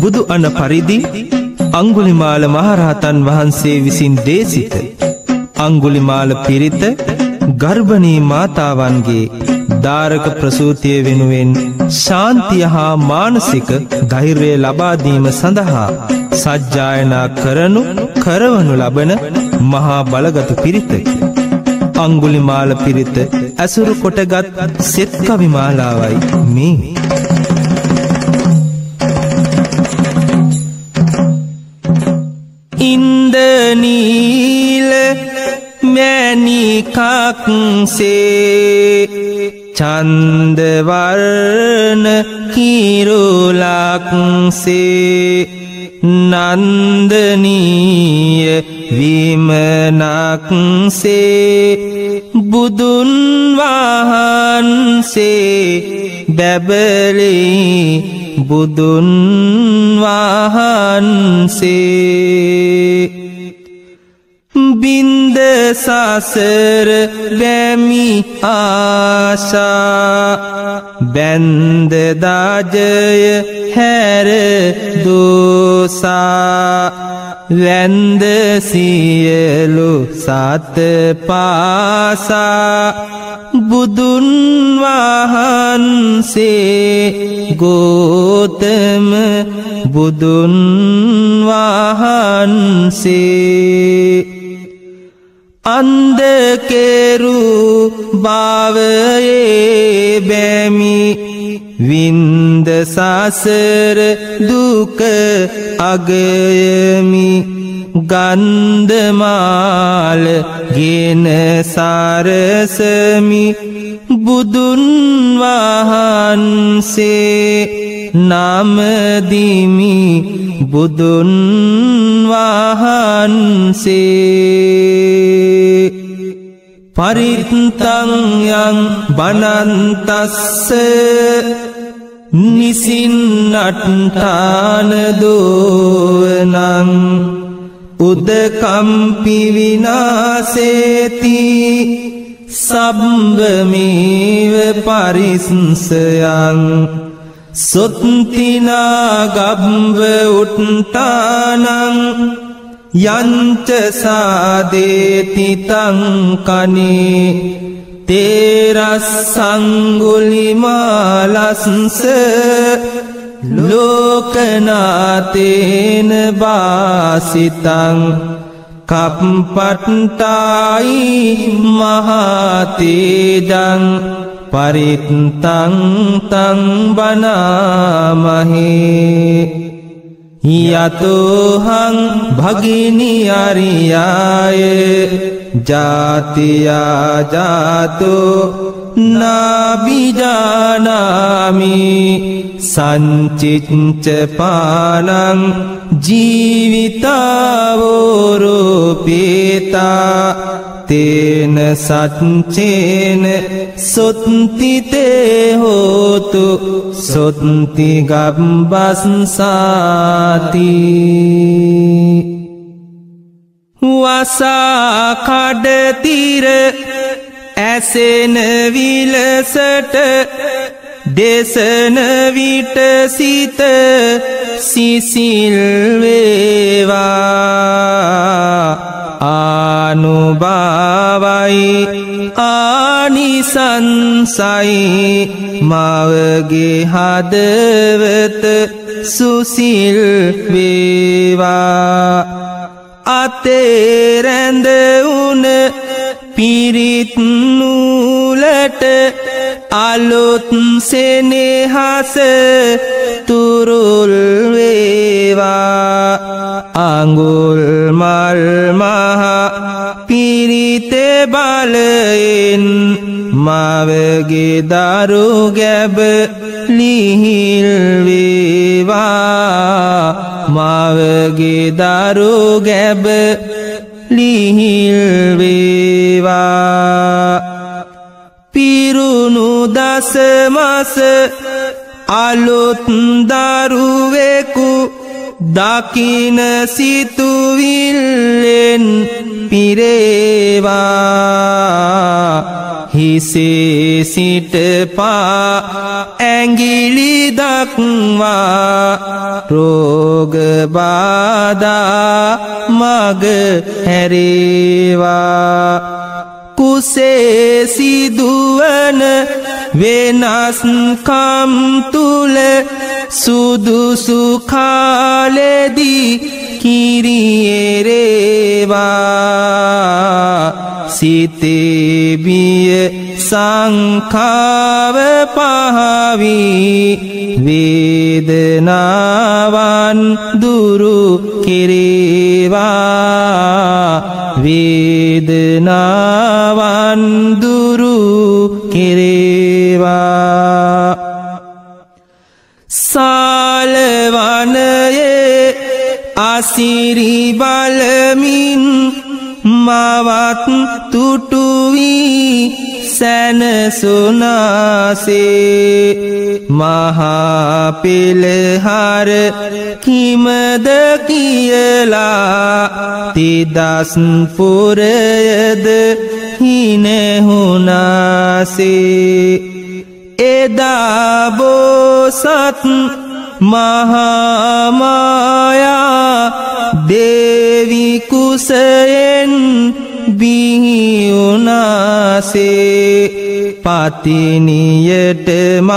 බුදු අන පරිදි අංගුලිමාල මහරහතන් වහන්සේ විසින් දේශිත අංගුලිමාල පිරිත ගර්භණී මාතාවන්ගේ දාරක ප්‍රසූතිය වෙනුවෙන් ශාන්තිය හා මානසික ධෛර්යය ලබා දීම සඳහා සජ්ජායනා කරවනු ලබන මහා බලගත් පිරිතකි. අංගුලිමාල පිරිත ඇසුරු කොටගත් සෙත් කවි මාලාවයි මේ. ඉන්දනීල මැණිකක්සේ චන්දවර්ණ කිරුලක්සේ නන්දනීය විමනක්සේ බුදුන් වහන්සේ බැබලේ බුදුන් වහන්සේ බින්ද සසර බැමි ආශා බැන්ද දාජය හැර දෝසා වැන්ද සියලු සත පාසා බුදුන් වහන්සේ ගෝතම බුදුන් වහන්සේ අන්දකෙරු භවයේ බැමි වින්ද සසර දුක අගයමි ගන්ධමාල ගෙන සරසමි බුදුන් වහන්සේ නමදිමි බුදුන් වහන්සේ පරිත්තං යං බනන්තස්ස නිසින්නට්ඨාන දෝවනං උදකම්පි විනාසේති සබ්බමේව පරිස්සයං සොත්තිනා ගබ්ව උට්ඨානං යංච සාදේති තං කනේ තේරස්සංගුලිමාලස්ස ලෝකනාතේන වාසිතං කප්පට්ටායි මහතේජං පරිත්තං තං බනාමහේ යතෝහං භගිනි අරියාය ජාතියා ජාතෝ නාබිජානාමි සංචිච්ච පානං ජීවිතාවෝරෝපේතා තේන සච්චේන සොත්තිතේ හෝතු සොත්ති ගබ්බස්සාති වසා කඩතිර ඇසෙන විලසට දේශන විට සිත සිසිල් වේවා ආනුභාවයි ආනිසංසයි මවගේ හදවත සුසිල් වේවා අතේ රැඳ උන පිරිත් නූලට අලුත් සෙනෙහස තුරුල් වේවා අඟුල් මල් මහ පිරිතේ බලයෙන් මවගේ දරු ගැබ ලිහිල් වේවා මවගේ දරු ගැබ ලිහිල් වේවා පිරුණු දසමස අලුත් දරුවෙකු දකින සිතුවිල්ලෙන් පිරේවා හිසේ සිට පා ඇඟිලි දක්වා රෝග බාධා මග හැරේවා කුසේ සිදුවන වෙනස්කම් තුල සුදුසු කාලෙදී කිරියේරේවා සිතේ බිය සංඛාව පහවී වේදනාවන් දුරු කෙරේවා වේදනාවන් දුරු කෙරේවා සාලවනයේ අසිරි බලමින් මවත් තුටු වී සැනසුනාසේ මහා පෙළහර කිමද කියලා තිදස් පුරයද හිනහුනාසේ එදා බෝසත් මහා මායා දේවි කුසයෙන් බිහි වුණාසේ පතිනියට මව්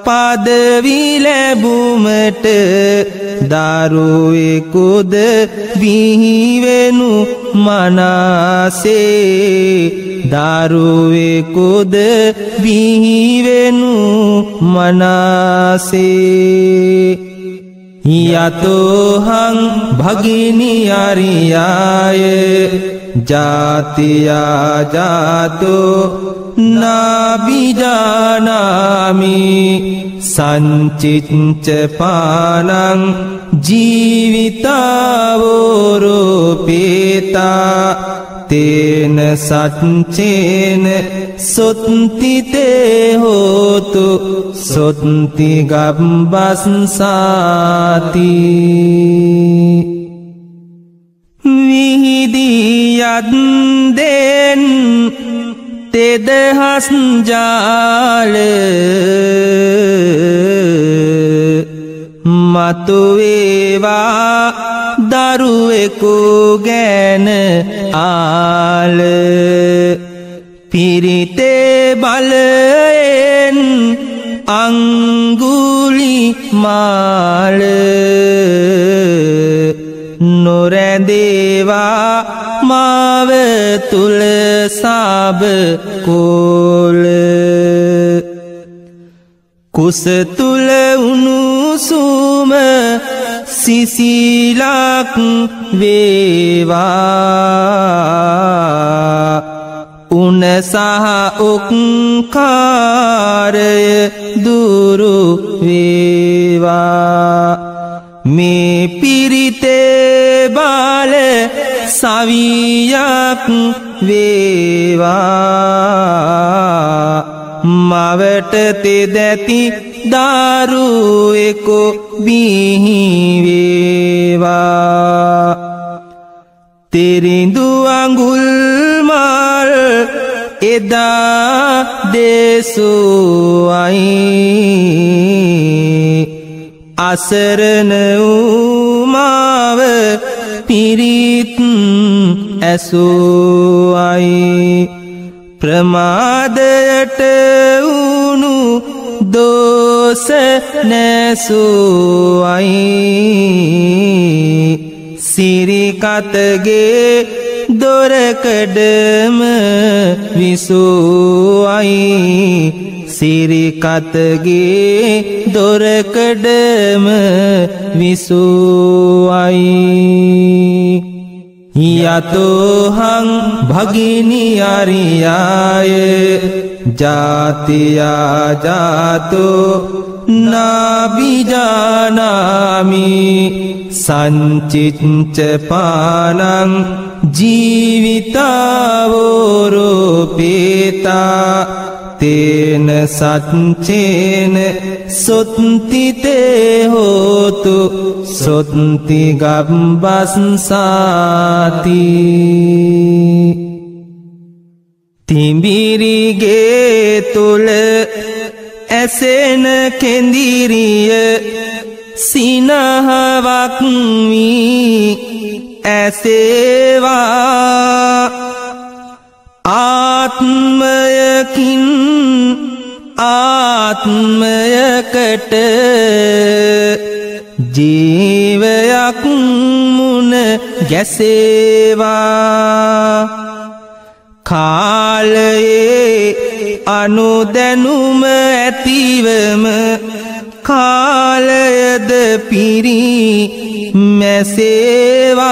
පදවි ලැබුමට දරුවෙකුද බිහි වෙනු මනාසේ දරුවෙකුද බිහි වෙනු මනාසේ යතෝහං භගිනි අරියාය ජාතියා ජාතෝ නාබිජානාමි සංචිච්ච පානං ජීවිතාවෝරෝපේතා තේන සච්චේන සොත්තිතේ හෝතු සොත්ති ගබ්බස්සාති විහිදියත් දෙන් තෙදහස් ජාල මතුවේවා දරුවෙකු ගැන ආල පිරිතේ බලයෙන් අංගුලි මාල නොරැඳේවා මාව තුල සාබ කෝල කුස තුල උණුසුම සිසිලක් වේවා උන සහ උක්කාරය දුරු වේවා මේ පිරිතේ බාල සවියක් වේවා මවට තෙදැති දරුවෙකු බිහි වේවා තිරිඳු අඟුල් මල් එදා දේසුවයි අසරණ වූ මාව පිරිත් ඇසුවයි ප්‍රමාදයට වුණු දෝෂ නැසුවයි සිරිකතගේ දොරකඩම විසුවයි සිරිකතගේ දොරකඩම විසුවයි යතෝහං භගිනි අරියාය ජාතියා ජාතෝ නාබිජානාමි සංචිච්ච පානං ජීවිතාවෝරෝපේතා තේන සච්චේන සොත්තිතේ හෝතු සොත්ති ගබ්බස්සාති තිඹිරිගේ තුල ඇසෙන කෙඳිරිය සිනහවක් වී ඇසේවා ආත්මයකින් ආත්මයකට ජීවයක් මුන ගැසේවා කාලයේ අනුදැනුම ඇතිවම කාලයද පිරි මැසේවා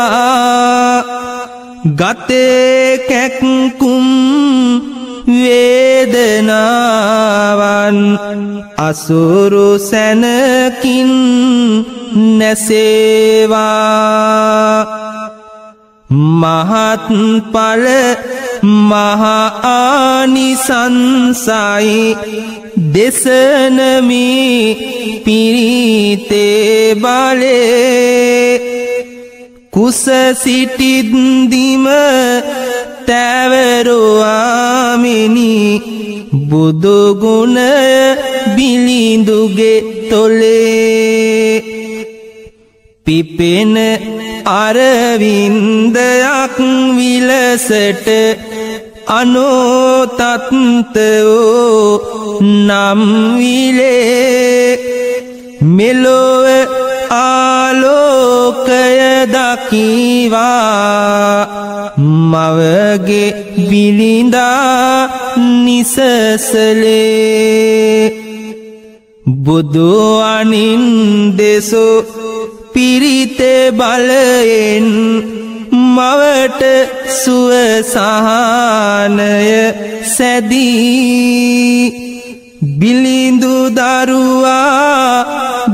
ගතේ කැක්කුම් වේදනාවන් අසුරු සැනකින් නැසේවා මහත් ඵල මහා ආනිසංසයි දෙසනමි පිරිතේ බලේ කුස සිටින්දිම තැවරුවාමිනි බුදු ගුණය බිලිඳුගේ තොලේ පිපෙන අරවින්දයක් විලසට අනෝතත්වෝ නම් විලේ මෙලොව ආලෝකය දකිවා මවගේ බිලිඳා නිසසලේ බුදු අනින් දෙසෝ පිරිතේ බලයෙන් මවට සුවසහනය සැදී බිලිඳු දරුවා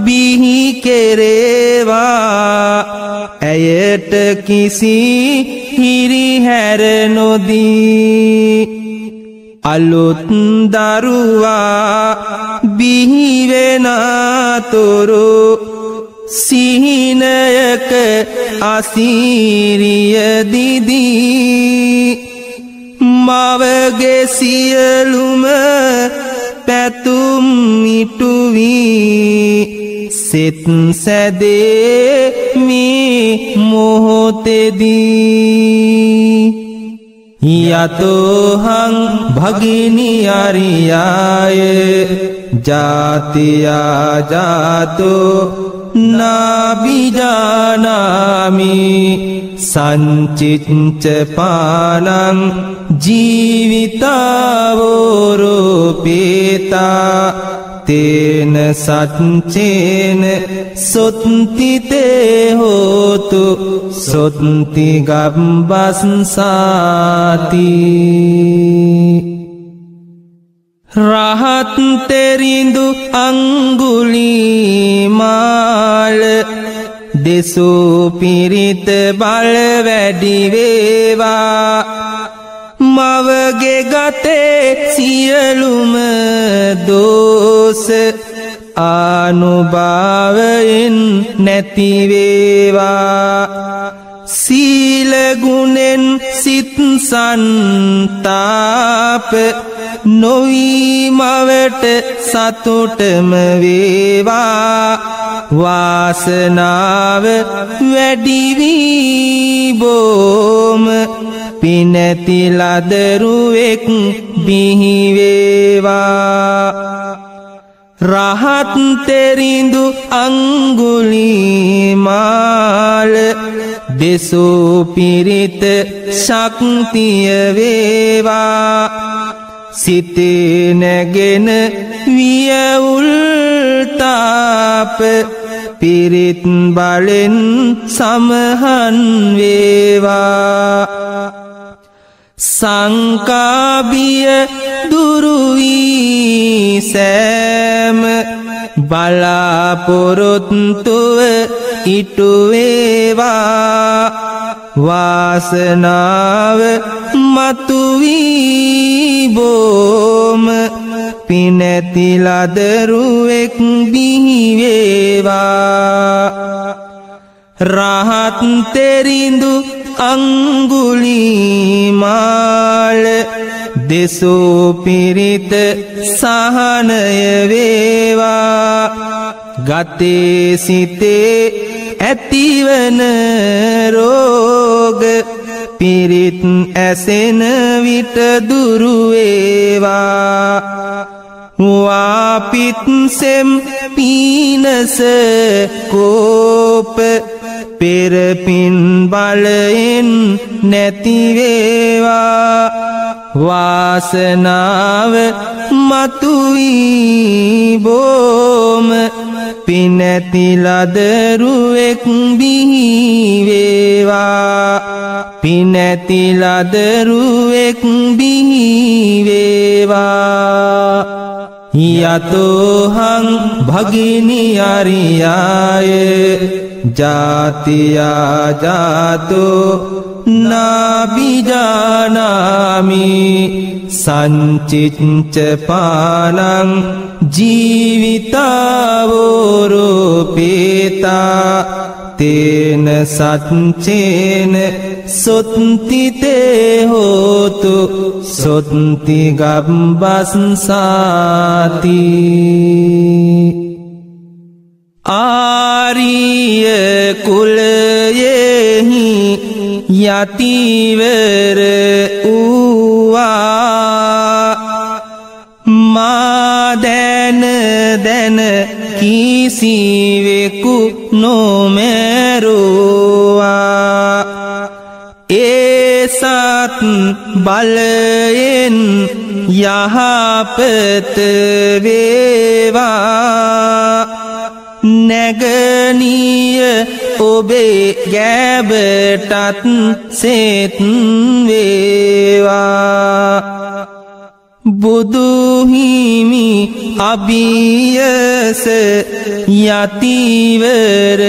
බිහි කෙරේවා ඇයට කිසි හිරිහැර නොදී අලුත් දරුවා බිහි වෙනතුරු සිහිනයක අසීරිය දිදී මවගේ සියලුම පැතුම් ඉටුවී සිත සැදේ මේ මොහොතේදී යතෝහං භගිනි අරියාය ජාතියා ජාතෝ නාබිජානාමි සංචිච්ච පානං ජීවිතාවෝරෝපේතා තේන සච්චේන සොත්තිතේ හෝතු සොත්ති ගබ්බස්සාති රහත් තෙරිඳු අංගුලිමාල දෙසූ පිරිත බල වැඩි වේවා මවගේ ගතේ සියලුම දෝෂ ආනුභාවයෙන් නැති වේවා සීල ගුණෙන් සිත් සන්තාප නොවී මවට සතුටම වේවා වාසනාව වැඩි වී බොම පිනැති ලදරුවෙක් බිහි වේවා රහත් තෙරිඳු අංගුලිමාල දෙසූ පිරිත ශක්තිය වේවා සිතේ නැගෙන වියවුල් තාප පිරිත් බලෙන් සමහන් වේවා සංකාබිය දුරු වී සෑම බලාපොරොත්තුව ඉටු වේවා වාසනාව මතු වී බොම පිනැති ලදරුවෙක් බිහි වේවා රහත් තෙරිඳු අංගුලිමාල දෙසූ පිරිත සහනය වේවා ගතේ සිතේ ඇතිවන රෝග පිරිත් ඇසෙන විට දුරු වේවා වාපිත්සෙම් පීනස කෝප පෙරපින් බලයෙන් නැති වේවා වාසනාව මතුවී බොම පිනැති ලදරුවෙක් බිහි වේවා පිනැති ලදරුවෙක් බිහි වේවා යතෝහං භගිනි අරියාය ජාතියා ජාතෝ නාබිජානාමි සංචිච්ච පානං ජීවිතාවෝරෝපේතා තේන සච්චේන සොත්තිතේ හෝතු සොත්ති ගබ්බස්සාති ආරිය කුලයෙහි යතිවර වූවා මා දැන දැන කිසිවෙකු නොමැරුවා ඒ සත් බලයෙන් යහපත වේවා නැගණිය ඔබේ ගැබටත් සෙත් වේවා බුදුහිමි අභියස යතිවර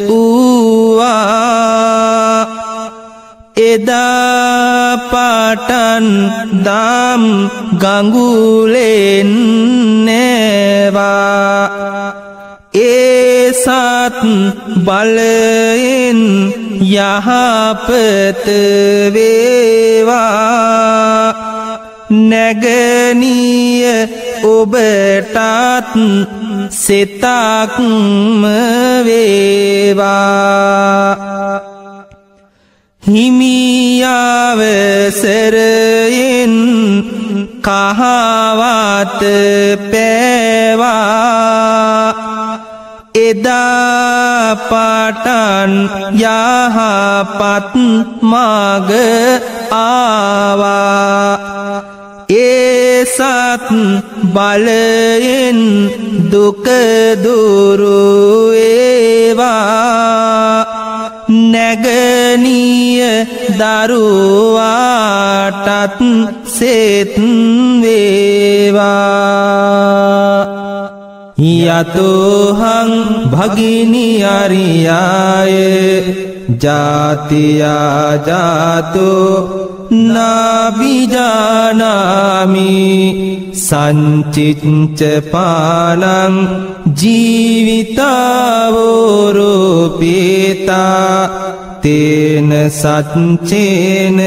වූවා එදා පටන් දම් ගඟුලෙන් නෑවා ඒ සත් බලයෙන් යහපත වේවා නැගණිය ඔබටත් සිතක්ම වේවා හිමියවසරයෙන් කහවත පෑවා එදා පටන් යහපත් මග ආවා ඒ සත් බලයෙන් දුක දුරු වේවා නැගණිය දරුවාටත් සෙත් වේවා යතෝහං භගිනි අරියාය ජාතියා ජාතෝ නාබිජානාමි සංචිච්ච පානං ජීවිතාවෝරෝපේතා තේන සච්චේන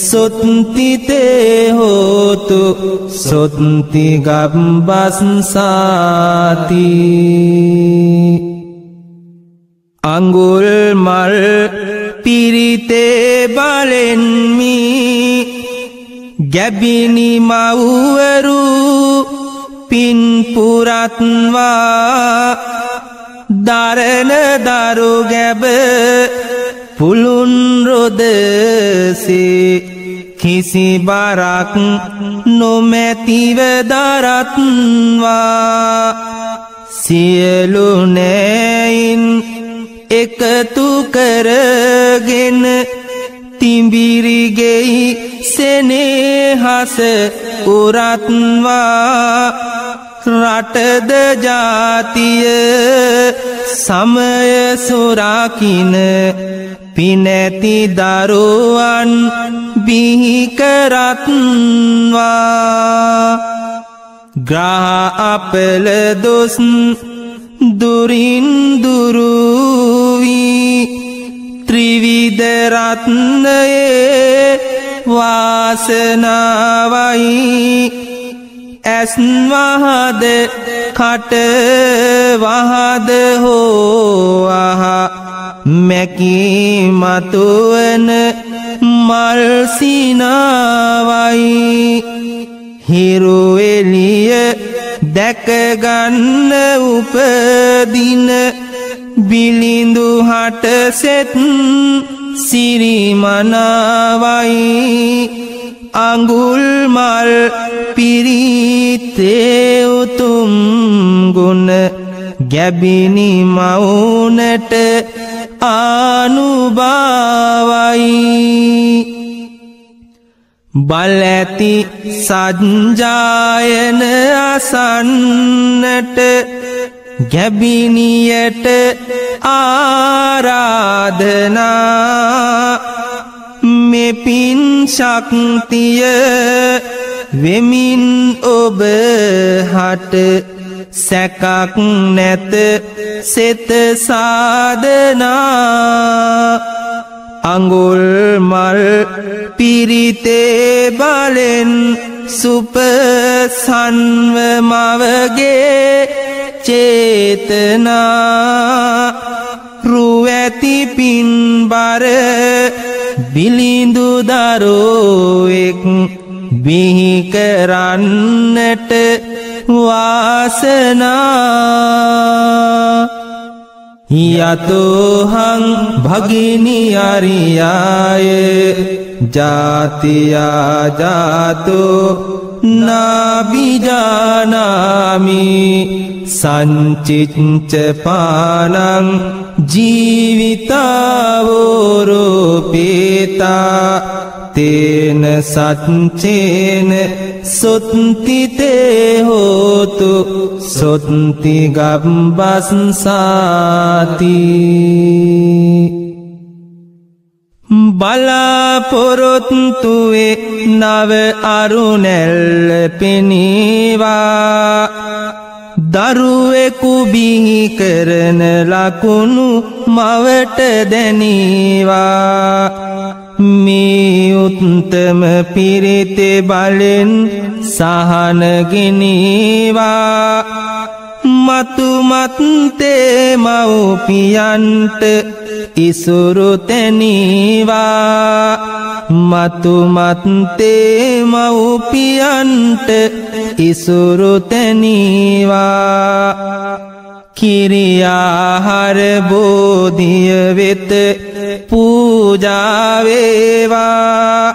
සොත්තිතේ හෝතු සොත්ති ගබ්බස්සාති අඟුල් මල් පිරිතේ බලෙන්මි ගැබිනි මව්වරු පින් පුරත්වා දරන දරු ගැබ පුළුන් රොදසේ කිසි බරක් නොමැතිව දරත්වා සියලු නෑයින් එකතු කරගෙන තිඹිරිගෙයි සෙනෙහස උරත්වා රටද ජාතිය සමය සුරකින පිනැති දරුවන් බිහි කරත්වා ග්‍රහ අපල දොස් දුරින් දුරුවී ත්‍රිවිධ රත්නයේ වාසනාවයි ඇස් වහද කට වහද හෝ අහ මැකී මතුවන මල් සිනාවයි හිරු එළිය දැකගන්න උපදින බිලිඳු හට සෙත් සිරිමනාවයි අඟුල් මල් පිරිතේ උතුම් ගුණ ගැබිනි මවුනට ආනුභාවයි බල ඇති සජ්ජායන අසන්නට ගැබිනියට ආරාධනා මෙපින් ශක්තිය වෙමින් ඔබ හට සැකක් නැත සෙත සාදනා අඟුල් මල් පිරිතේ බලෙන් සුපසන්ව මවගේ චේතනා රු ඇති පින්බර බිලිඳු දරුවෙක් බිහි කරන්නට වාසනා යතෝහං භගිනි අරියාය ජාතියා ජාතෝ නාබිජානාමි සංචිච්ච පානං ජීවිතාවෝරෝපේතා තේන සච්චේන සොත්තිතේ හෝතු සොත්ති ගම්බස්සාති බලාපොරොත්තුවේ නව අරුණැල්ල පෙනීවා දරුවෙකු බිහි කරන ලකුණු මවට දැනීවා මේ උත්තම පිරිතේ බලෙන් සහනගෙනීවා මතු මත්තේ මව්පියන්ට ඉසුරු තැනීවා මතු මත්තේ මව්පියන්ට ඉසුරු තැනීවා කිරියාහාර බෝධිය වෙත පූජා වේවා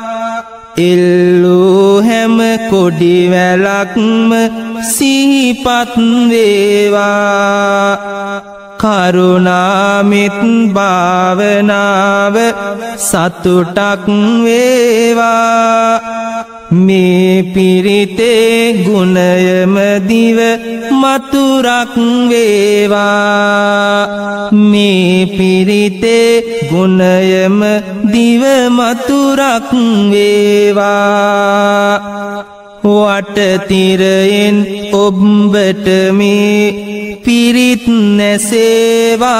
එල්ලූ හැම කොඩි වැලක්ම සිහිපත් වේවා කරුණාමිත් භාවනාව සතුටක් වේවා මේ පිරිතේ ගුණයම දිව මතුරක් වේවා මේ පිරිතේ ගුණයම දිව මතුරක් වේවා වටතිරයෙන් ඔබට මේ පිරිත් නැසේවා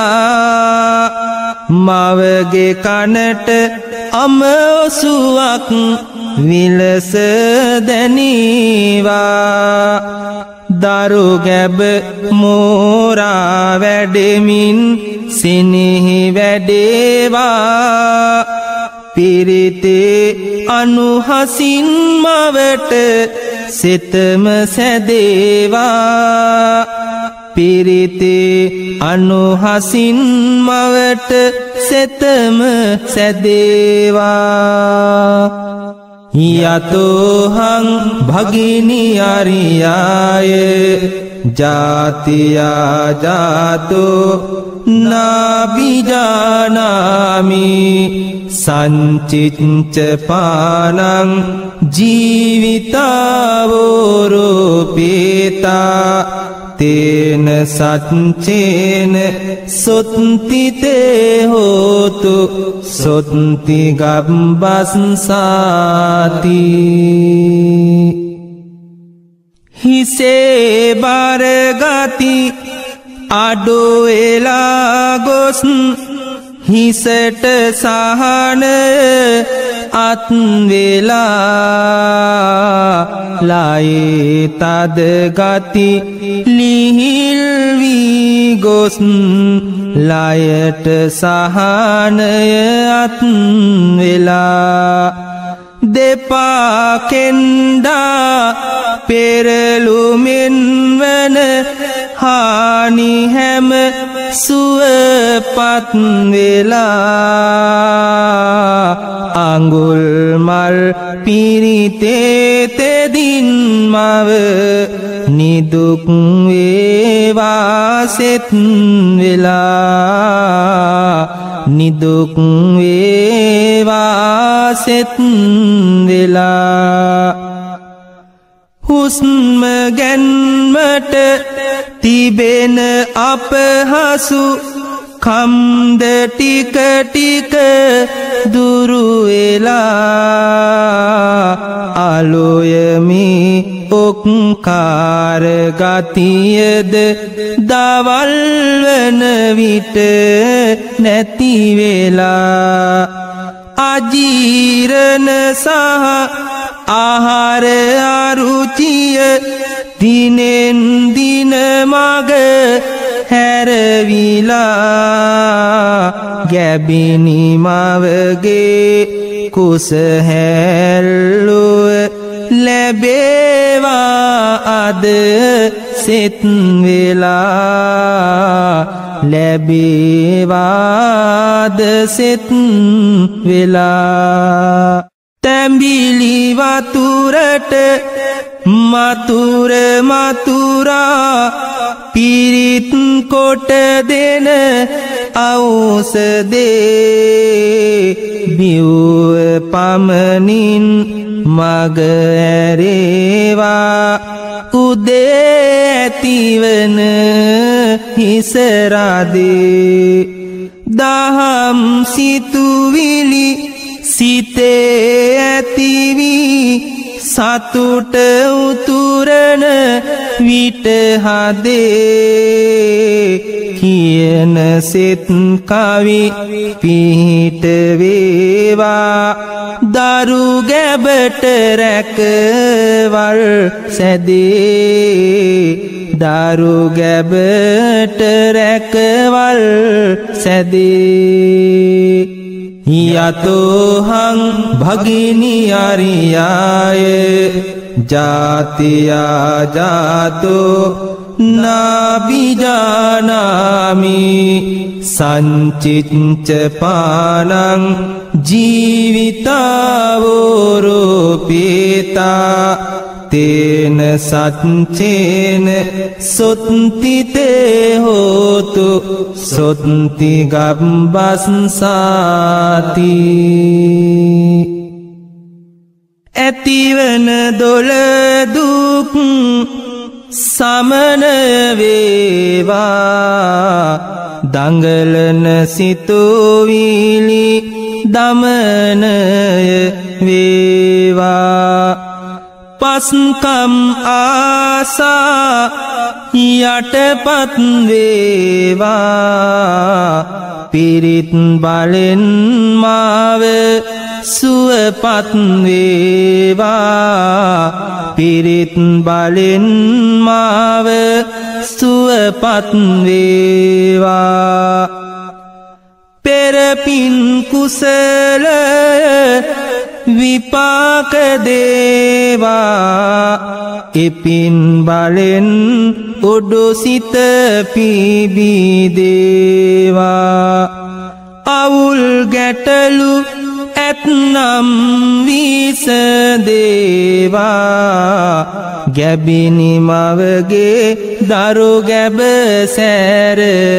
මවගේ කනට අම ඔසුවක් විලස දැනීවා දරු ගැබ මෝරා වැඩෙමින් සිනෙහි වැඩේවා පිරිතේ අනුහසින් මවට සිතම සැදේවා පිරිතේ අනුහසින් මවට සිතම සැදේවා යතෝහං භගිනි අරියාය ජාතියා ජාතෝ නාබිජානාමි සංචිච්ච පානං ජීවිතාවෝරෝපේතා තේන සච්චේන සොත්තිතේ හෝතු සොත්ති ගම්බස්සාති හිසේ බරගති අඩුවෙලා ගොස් හිසට සහනය අත් වෙලා ලයේ තද ගති ලිහිල් වී ගොස් ලයට සහනය අත් වෙලා දෙපා කෙන්ඩා පෙරළුමින් වන හානි හැම සුවපත් වෙලා අඟුල් මල් පිරිතේ තෙදින් මව නිදුක් වේවා සෙත් වෙලා නිදුක් වේවා සෙත් වෙලා හුස්ම ගැන්මට තිබෙන අපහසු කම්ද ටික ටික දුරු වෙලා අලොයමි ඔක්කාර ගතියද දවල් වන විට නැති වෙලා අජීරණ සහ ආහාර අරුචිය දිනෙන් දින මග හැරවිලා ගැබිනි මවගේ කුස හැල්ලුව ලැබේවා අද සෙත් වෙලා ලැබේවාද සෙත් වෙලා තැඹිලි වතුරට මතුර මතුරා පිරිත් කොට දෙන ඖෂධේ බිව්ව පමණින් මග ඇරේවා උදේ ඇතිවන හිසරදේ දහම් සිතුවිලි සිතේ ඇතිවී සතුට උතුරන විට හදේ කියන සෙත් කවි පිහිට වේවා දරු ගැබට රැකවල් සැදේ දරු ගැබට රැකවල් සැදේ යතෝහං භගිනි අරියාය ජාතියා ජාතෝ නාබිජානාමි සංචිච්ච පානං ජීවිතාවෝරෝපේතා තේන සච්චේන සොත්තිතේ හෝතු සොත්ති ගබ්බස්සාති ඇතිවන දොළ දුක් සමන වේවා දඟලන සිතුවිලි දමනය වේවා පස්කම් ආසා යටපත් වේවා පිරිත් බලෙන් මාව සුවපත් වේවා පිරිත් බලෙන් මාව සුවපත් වේවා පෙරපින් කුසල විපාක දේවා එපින් බලෙන් ඔඩොසිත පිබිදේවා අවුල් ගැටලු ඇත්නම් විසදේවා ගැබිනි මවගේ දරු ගැබ සෑරදේවා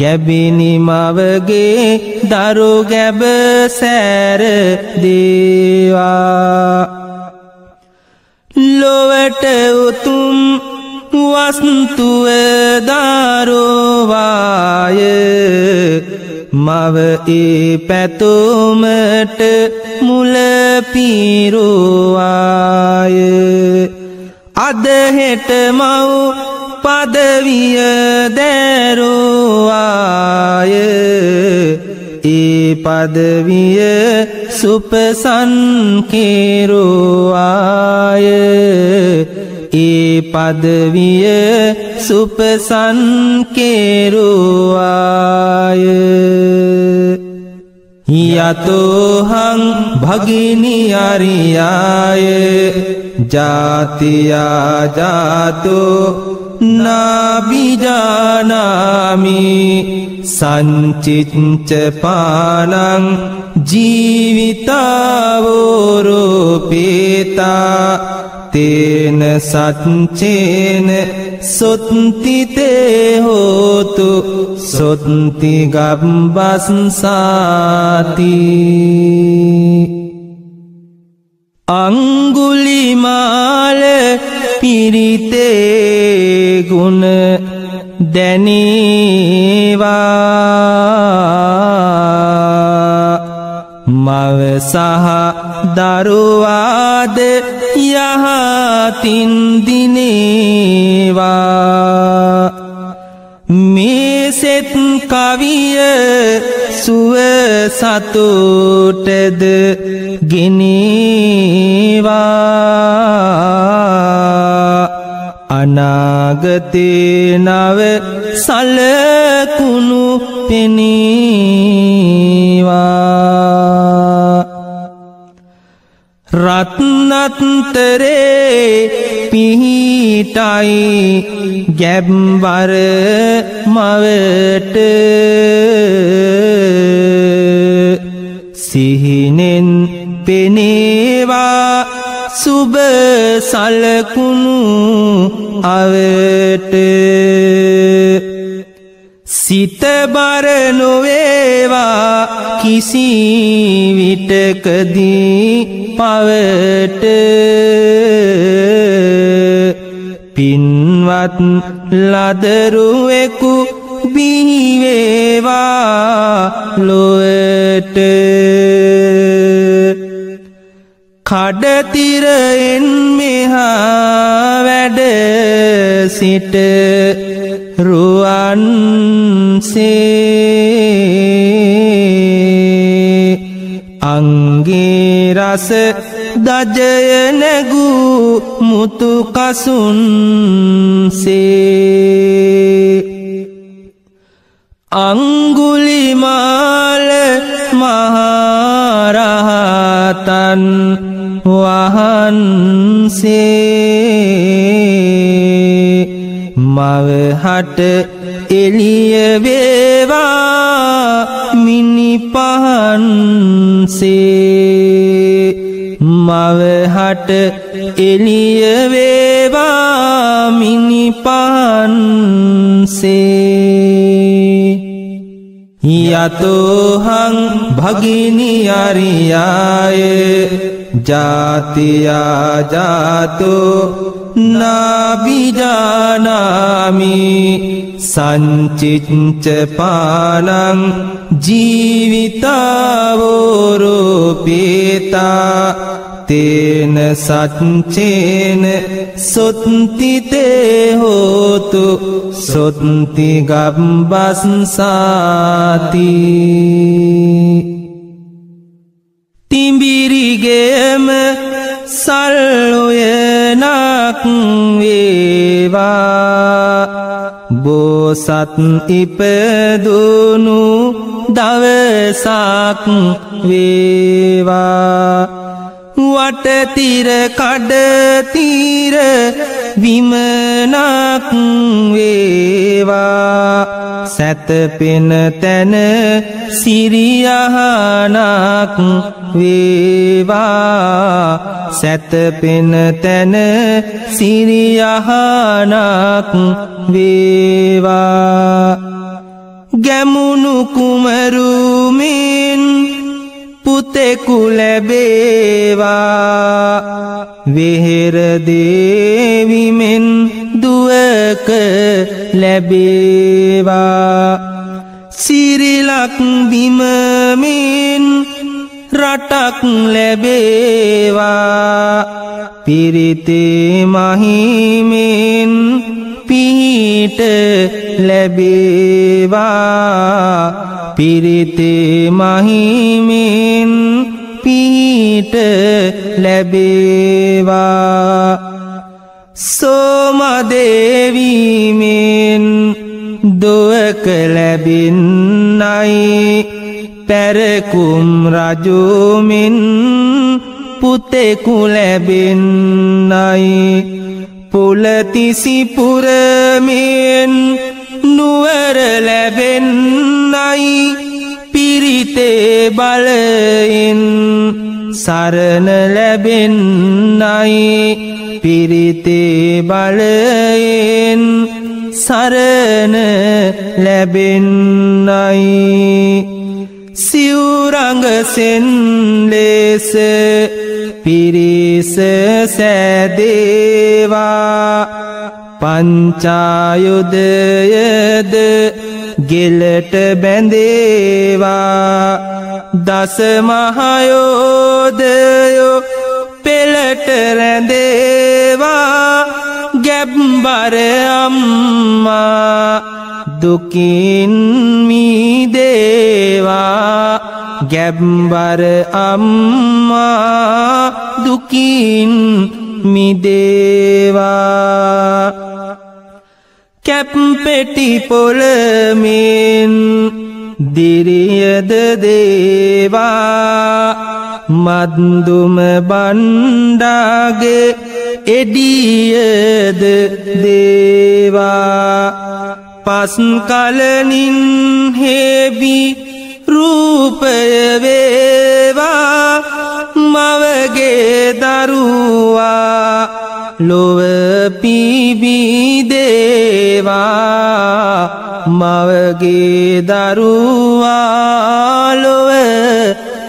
ගැබිනි මවගේ දරු ගැබ සෑරදේවා ලොවට උතුම් වස්තුව දරුවාය මව ඒ පැතුමට මුල පිරුවාය අද හෙට මව් පදවිය දැරුවාය ඒ පදවිය සුපසන් කෙරුවාය ඒ පදවිය සුපසන් කෙරුවාය යතෝහං භගිනි අරියාය ජාතියා ජාතෝ නාබිජානාමි සංචිච්ච පානං ජීවිතාවෝරෝපේතා තේන සච්චේන සොත්තිතේ හෝතු සොත්ති ගබ්බස්සාති අංගුලිමාල පිරිතේ ගුණ දැනේවා මව සහ දරුවාද යහතින් දිනේවා මේ සෙත් කවිය සුව සතුටද ගෙනේවා අනාගතේ නව සලකුණු පෙනේවා රත්නත්තරේ පිහිටයි ගැබ්බර මවට සිහිනෙන් පෙනේවා සුබ සලකුණු අවට සිත බර නොවේවා කිසි විටකදී පවට පින්වත් ලදරුවෙකු බිහිවේවා ලොවට කඩතිරෙන් මෙහා වැඩ සිට රුවන්සේ අංගේ රස දජය නැගූ මුතු කසුන්සේ අංගුලිමාල මහරහතන් වහන්සේ මවහට එළිය වේවා මිනි පහන්සේ මවහට එළිය වේවා මිනි පහන්සේ යතෝහං භගිනි අරියාය ජාතියා ජාතෝ නාබිජානාමි සංචිච්ච පානං ජීවිතාවෝරෝපේතා තේන සච්චේන සොත්තිතේ හෝතු සොත්ති ගබ්බස්සාති තිඹිරිගේම සල්ලොයනක් වේවා බෝසත් ඉපදුණු දවසක් වේවා වටතිර කඩතිර විමනක් වේවා සැතපෙන තැන සිරියහනක් වේවා සැතපෙන තැන සිරියහනක් වේවා ගැමුණු කුමරුමින් පුතෙකු ලැබේවා වෙහෙර දේවිමෙන් දුවක ලැබේවා සිරිලක් බිමමින් රටක් ලැබේවා පිරිතේ මහිමෙන් පිහිට ලැබේවා පිරිතේ මහිමෙන් පිහිට ලැබේවා සෝමදේවීමෙන් දුවක ලැබෙන්නයි පැරකුම් රජුමින් පුතෙකු ලැබෙන්නයි පුලතිසිපුරමෙන් නුවර ලැබෙන්නයි පිරිතේ බලයෙන් සරණ ලැබෙන්නයි පිරිතේ බලයෙන් සරණ ලැබෙන්නයි සිවුරඟසෙන් ලෙස පිරිස සෑදේවා පංචායුධයද ගෙලට බැඳේවා දසමහයෝධයෝ පෙළට රැඳේවා ගැබ්බර අම්මා දුකින් මිදේවා ගැබ්බර අම්මා දුකින් මිදේවා කැප්පෙටි පොළමින් දිරියද දේවා මද්දුම බණ්ඩාගේ එඩියද දේවා පස් කලනින් හේබි රූපය වේවා මවගේ දරුවා ලොව පිබිදේවා මවගේ දරුවා ලොව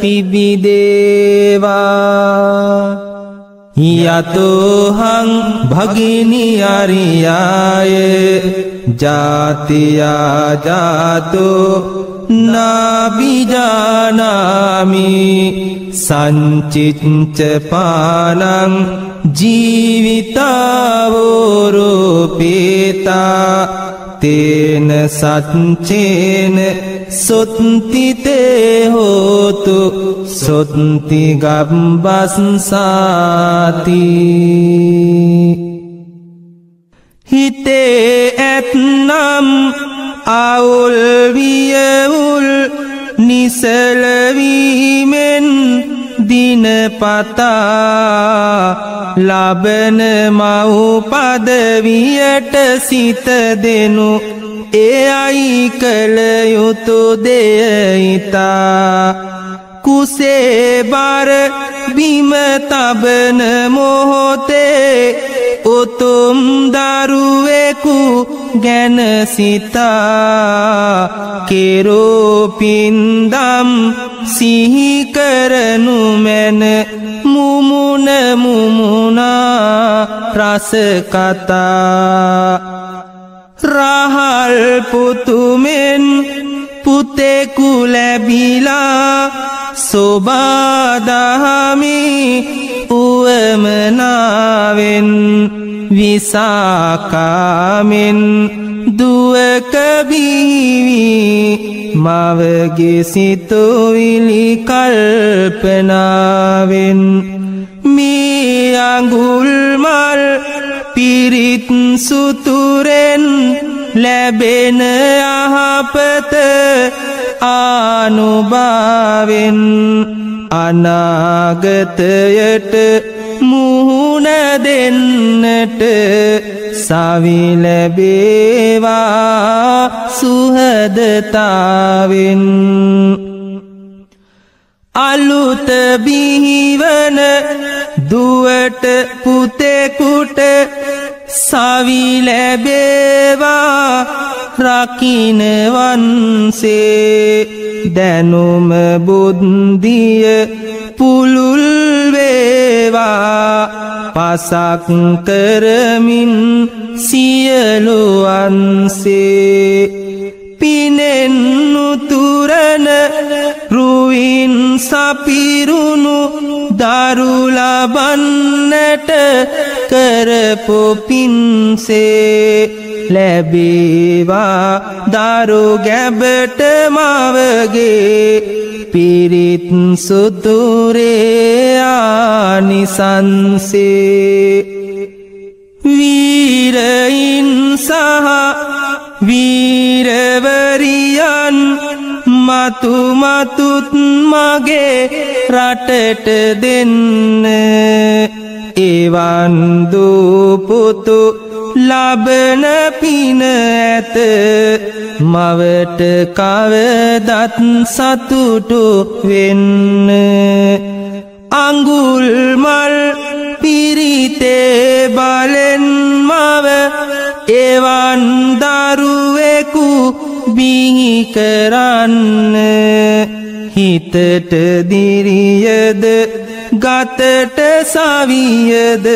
පිබිදේවා යතෝහං භගිනි අරියාය ජාතියා ජාතෝ නාබිජානාමි සංචිච්ච පානං ජීවිතාවෝරෝපේතා තේන සච්චේන සොත්තිතේ හෝතු සොත්ති ගබ්බස්සාති හිතේ ඇත්නම් අවුල් වියවුල් නිසලවීමෙන් දිනපතා ලබන මව් පදවියට සිත දෙනු එයයි කළ යුතු දෙයිතා කුසේ බර බිම තබන මොහොතේ උතුම් දරුවෙකු ගැන සිතා කෙරෝපින්දම් සිහි කරනු මැන මුමුණ මුමුණා රස කතා රහල් පුතුමෙන් පුතෙකු ලැබිලා සොබාදහමි උවමනාවෙන් විසාකාමෙන් දුවක බිහිවි මවගේ සිතුවිලි කල්පනාවෙන් මේ අඟුල් මල් පිරිත් සුතුරෙන් ලැබෙන යහපත ආනුභාවෙන් අනාගතයට මුහුණ දෙන්නට සවි ලැබේවා සුහදතාවෙන් අලුත බිහිවන දුවට පුතෙකුට සවි ලැබේවා රකින්න වන්සේ දැනුම බුද්ධිය පුලුල් වේවා පසක් කරමින් සියලු වන්සේ පිනෙන් උතුරන රුවින් සපිරුණු දරු ලබන්නට කරපු පින්සේ ලැබේවා දරු ගැබට මවගේ පිරිත් සුතුරේ ආනිසංසේ වීරයින් සහ වීරවරියන් මතු මතුත් මගේ රටට දෙන්න එවන් දුපුතු ලබන පින ඇත මවට කවදත් සතුටු වෙන්න අඟුල් මල් පිරිතේ බලෙන් මව එවන් දරුවෙකු බිහි කරන්න හිතට දිරියද ගතට සවියද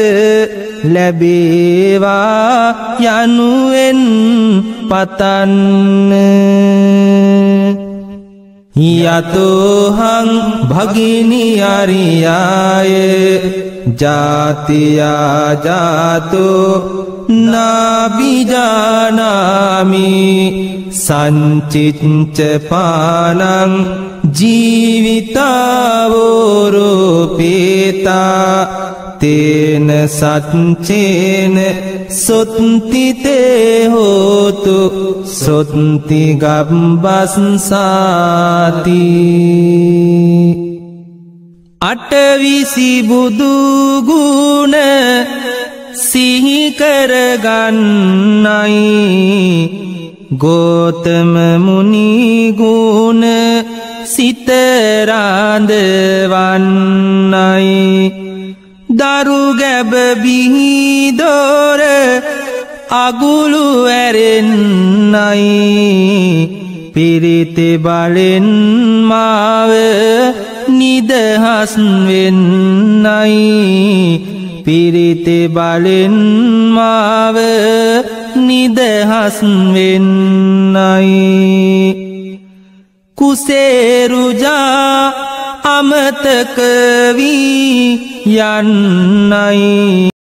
ලැබේවා යනුවෙන් පතන්න යතෝහං භගිනි අරියාය ජාතියා ජාතෝ නාබිජානාමි සංචිච්ච පානං ජීවිතාවෝරූපේතා තේන සච්චේන සොත්තිතේ හෝතු සොත්ති ගබ්බස්සාති අටවිසි බුදු ගුණ සිහි කරගන්නයි ගෝතම මුනි ගුණ සිත රාඳවන්නයි දරු ගැබ බිහි දොර අගුළු ඇරෙන්නයි පිරිත බලෙන් මාව නිදහස් වෙන්නයි පිරිත බලෙන් මාව නිදහස් වෙන්නයි කුසේරුජා අමතක වී යන්නයි